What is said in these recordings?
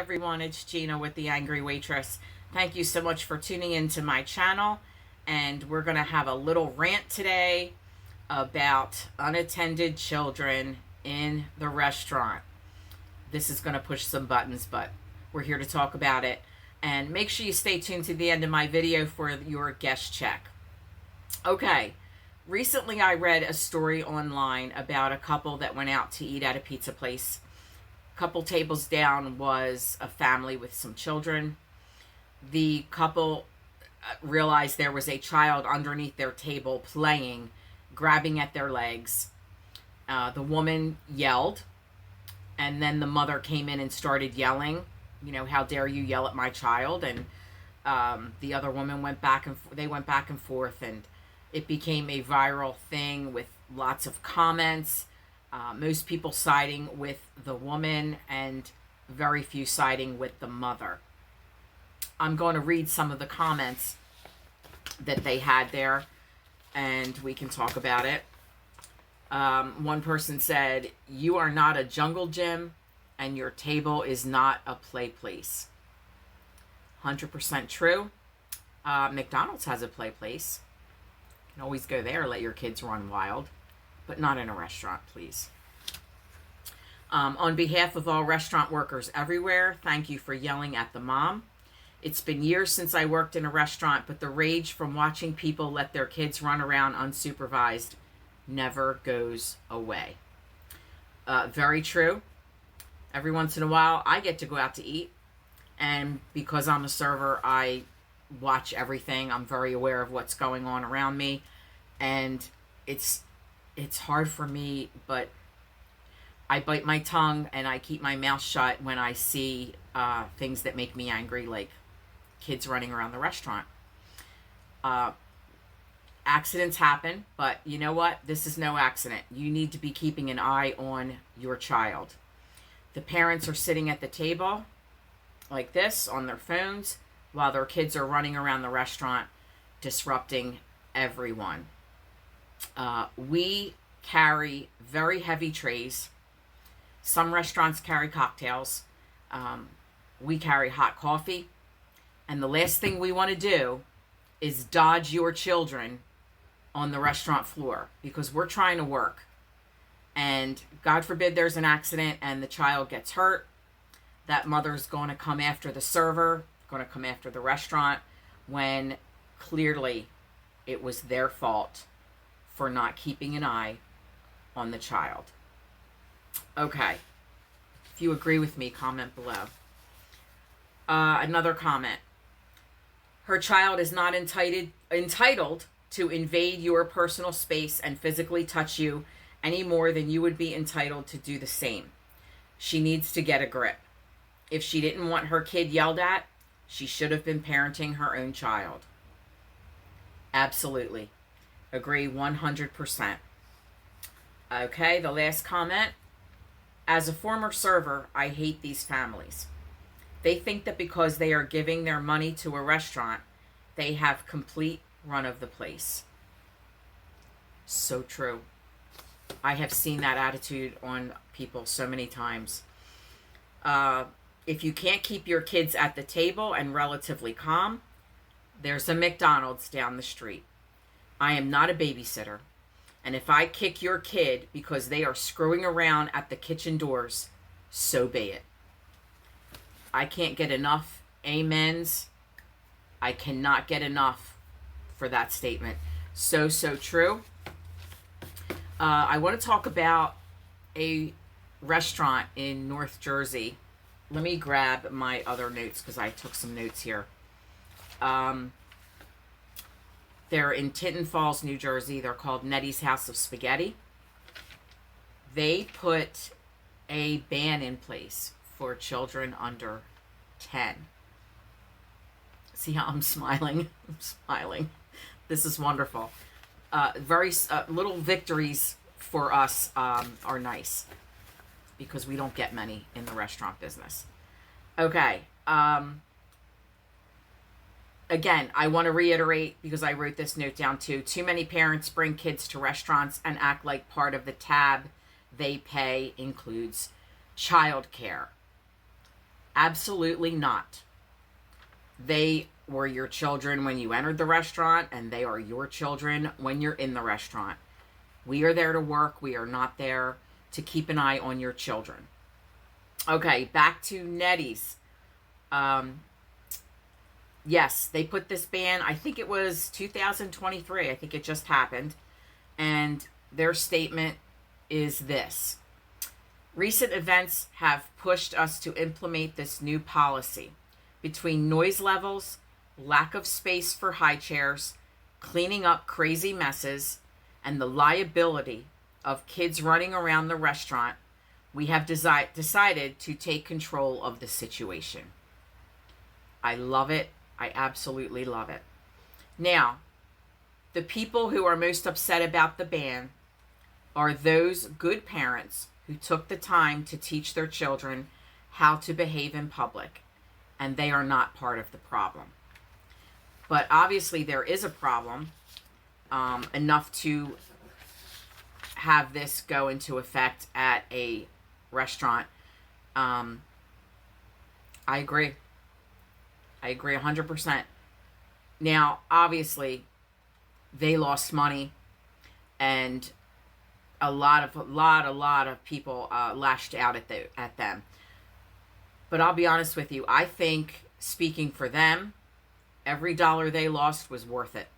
everyone, it's Gina with The Angry Waitress. Thank you so much for tuning into my channel, and we're going to have a little rant today about unattended children in the restaurant. This is going to push some buttons, but we're here to talk about it. And make sure you stay tuned to the end of my video for your guest check. Okay, recently I read a story online about a couple that went out to eat at a pizza place. A couple tables down was a family with some children. The couple realized there was a child underneath their table playing, grabbing at their legs. The woman yelled, and then the mother came in and started yelling, you know, how dare you yell at my child? And the other woman went back and forth, and it became a viral thing with lots of comments. Most people siding with the woman and very few siding with the mother. I'm going to read some of the comments that they had there, and we can talk about it. One person said, "You are not a jungle gym, and your table is not a play place." 100% true. McDonald's has a play place. You can always go there, let your kids run wild, but not in a restaurant, please. On behalf of all restaurant workers everywhere, thank you for yelling at the mom. It's been years since I worked in a restaurant, but the rage from watching people let their kids run around unsupervised never goes away. Very true. Every once in a while, I get to go out to eat, and because I'm a server, I watch everything. I'm very aware of what's going on around me, and it's hard for me, but I bite my tongue and I keep my mouth shut when I see things that make me angry, like kids running around the restaurant. Accidents happen, but you know what? This is no accident. You need to be keeping an eye on your child. The parents are sitting at the table like this on their phones while their kids are running around the restaurant disrupting everyone. We carry very heavy trays. Some restaurants carry cocktails. We carry hot coffee. And the last thing we want to do is dodge your children on the restaurant floor, because we're trying to work. And God forbid there's an accident and the child gets hurt. That mother's going to come after the server, going to come after the restaurant, when clearly it was their fault for not keeping an eye on the child. Okay. If you agree with me, comment below. Another comment. Her child is not entitled to invade your personal space and physically touch you any more than you would be entitled to do the same. She needs to get a grip. If she didn't want her kid yelled at, she should have been parenting her own child. Absolutely. Agree 100%. Okay, the last comment. As a former server, I hate these families. They think that because they are giving their money to a restaurant, they have complete run of the place. So true. I have seen that attitude on people so many times. If you can't keep your kids at the table and relatively calm, there's a McDonald's down the street. I am not a babysitter. And if I kick your kid because they are screwing around at the kitchen doors, so be it. I can't get enough amens. I cannot get enough for that statement. So true. I want to talk about a restaurant in North Jersey. Let me grab my other notes because I took some notes here. They're in Tinton Falls, New Jersey. They're called Nettie's House of Spaghetti. They put a ban in place for children under 10. See how I'm smiling? I'm smiling. This is wonderful. Very little victories for us are nice, because we don't get many in the restaurant business. Okay. Again, I want to reiterate, because I wrote this note down too. Too many parents bring kids to restaurants and act like part of the tab they pay includes childcare. Absolutely not. They were your children when you entered the restaurant, and they are your children when you're in the restaurant. We are there to work. We are not there to keep an eye on your children. Okay, back to Nettie's. Yes, they put this ban, I think it was 2023. I think it just happened. And their statement is this: recent events have pushed us to implement this new policy. Between noise levels, lack of space for high chairs, cleaning up crazy messes, and the liability of kids running around the restaurant, we have decided to take control of the situation. I love it. I absolutely love it. Now, the people who are most upset about the ban are those good parents who took the time to teach their children how to behave in public, and they are not part of the problem. But obviously there is a problem, enough to have this go into effect at a restaurant. I agree. I agree 100%. Now, obviously, they lost money, and a lot of people lashed out at them. But I'll be honest with you, I think, speaking for them, every dollar they lost was worth it.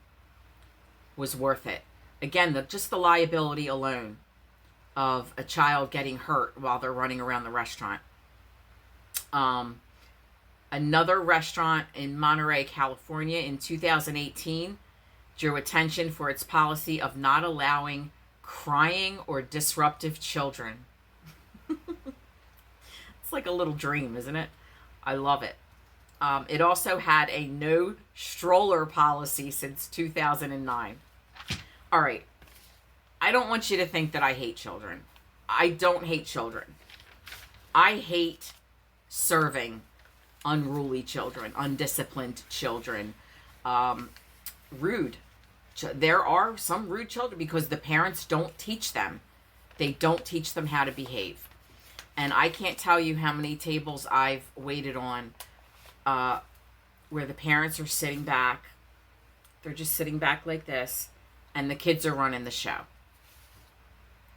Was worth it. Again, just the liability alone of a child getting hurt while they're running around the restaurant. Another restaurant in Monterey, California in 2018 drew attention for its policy of not allowing crying or disruptive children. It's like a little dream, isn't it? I love it. It also had a no stroller policy since 2009. All right. I don't want you to think that I hate children. I don't hate children. I hate serving unruly children, undisciplined children, rude. There are some rude children because the parents don't teach them. They don't teach them how to behave. And I can't tell you how many tables I've waited on where the parents are sitting back. They're just sitting back like this, and the kids are running the show.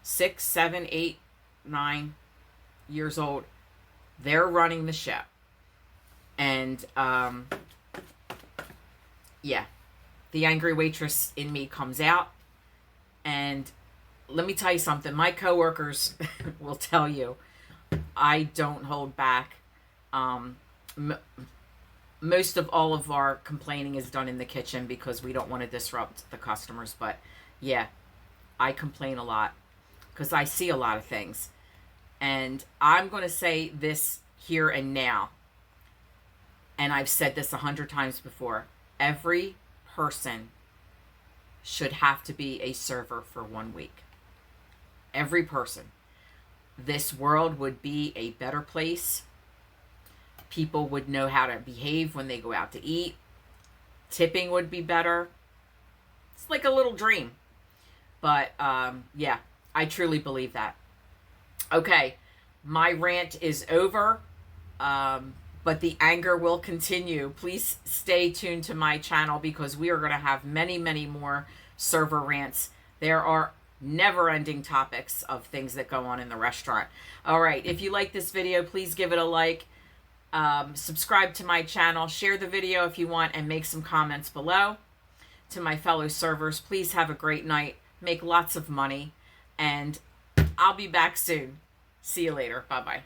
6, 7, 8, 9 years old. They're running the show. And, yeah, the angry waitress in me comes out. And let me tell you something. My coworkers will tell you I don't hold back. Most of all of our complaining is done in the kitchen because we don't want to disrupt the customers. But, yeah, I complain a lot because I see a lot of things. And I'm going to say this here and now. And I've said this 100 times before. Every person should have to be a server for 1 week. Every person. This world would be a better place. People would know how to behave when they go out to eat. Tipping would be better. It's like a little dream. But, yeah, I truly believe that. Okay, my rant is over. But the anger will continue. Please stay tuned to my channel because we are going to have many, many more server rants. There are never-ending topics of things that go on in the restaurant. All right, if you like this video, please give it a like. Subscribe to my channel. Share the video if you want and make some comments below. To my fellow servers, please have a great night. Make lots of money. And I'll be back soon. See you later. Bye-bye.